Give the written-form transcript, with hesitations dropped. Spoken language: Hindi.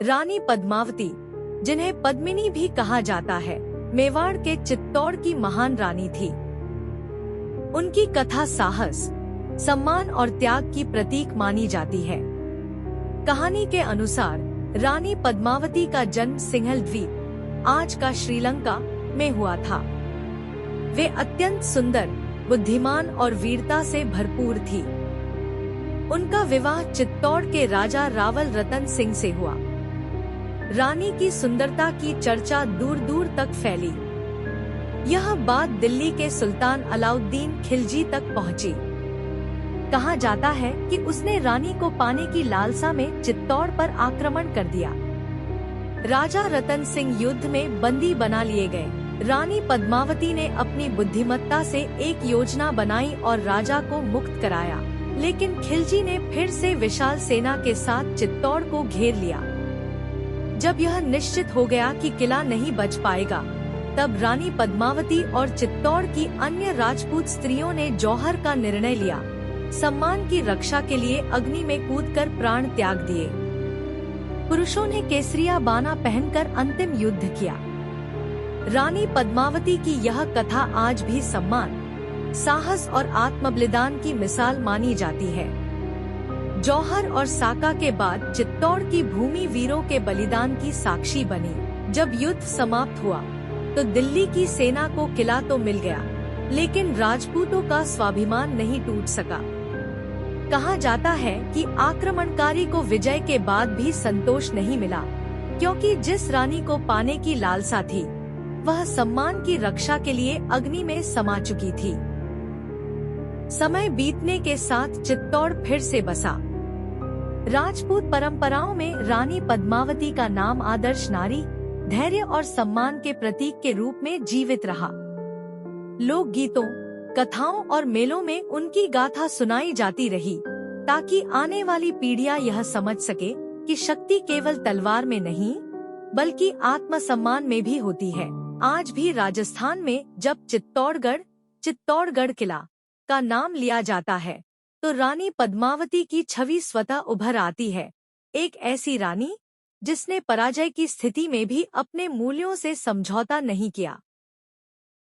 रानी पद्मावती, जिन्हें पद्मिनी भी कहा जाता है, मेवाड़ के चित्तौड़ की महान रानी थी। उनकी कथा साहस, सम्मान और त्याग की प्रतीक मानी जाती है। कहानी के अनुसार रानी पद्मावती का जन्म सिंहल द्वीप, आज का श्रीलंका, में हुआ था। वे अत्यंत सुंदर, बुद्धिमान और वीरता से भरपूर थी। उनका विवाह चित्तौड़ के राजा रावल रतन सिंह से हुआ। रानी की सुंदरता की चर्चा दूर दूर तक फैली। यह बात दिल्ली के सुल्तान अलाउद्दीन खिलजी तक पहुंची। कहा जाता है कि उसने रानी को पाने की लालसा में चित्तौड़ पर आक्रमण कर दिया। राजा रतन सिंह युद्ध में बंदी बना लिए गए। रानी पद्मावती ने अपनी बुद्धिमत्ता से एक योजना बनाई और राजा को मुक्त कराया, लेकिन खिलजी ने फिर से विशाल सेना के साथ चित्तौड़ को घेर लिया। जब यह निश्चित हो गया कि किला नहीं बच पाएगा, तब रानी पद्मावती और चित्तौड़ की अन्य राजपूत स्त्रियों ने जौहर का निर्णय लिया। सम्मान की रक्षा के लिए अग्नि में कूदकर प्राण त्याग दिए। पुरुषों ने केसरिया बाना पहनकर अंतिम युद्ध किया। रानी पद्मावती की यह कथा आज भी सम्मान, साहस और आत्मबलिदान की मिसाल मानी जाती है। जौहर और साका के बाद चित्तौड़ की भूमि वीरों के बलिदान की साक्षी बनी। जब युद्ध समाप्त हुआ तो दिल्ली की सेना को किला तो मिल गया, लेकिन राजपूतों का स्वाभिमान नहीं टूट सका। कहा जाता है कि आक्रमणकारी को विजय के बाद भी संतोष नहीं मिला, क्योंकि जिस रानी को पाने की लालसा थी, वह सम्मान की रक्षा के लिए अग्नि में समा चुकी थी। समय बीतने के साथ चित्तौड़ फिर से बसा। राजपूत परंपराओं में रानी पद्मावती का नाम आदर्श नारी, धैर्य और सम्मान के प्रतीक के रूप में जीवित रहा। लोक गीतों, कथाओं और मेलों में उनकी गाथा सुनाई जाती रही, ताकि आने वाली पीढ़ियां यह समझ सके कि शक्ति केवल तलवार में नहीं, बल्कि आत्मसम्मान में भी होती है। आज भी राजस्थान में जब चित्तौड़गढ़ किला का नाम लिया जाता है, तो रानी पद्मावती की छवि स्वतः उभर आती है। एक ऐसी रानी जिसने पराजय की स्थिति में भी अपने मूल्यों से समझौता नहीं किया।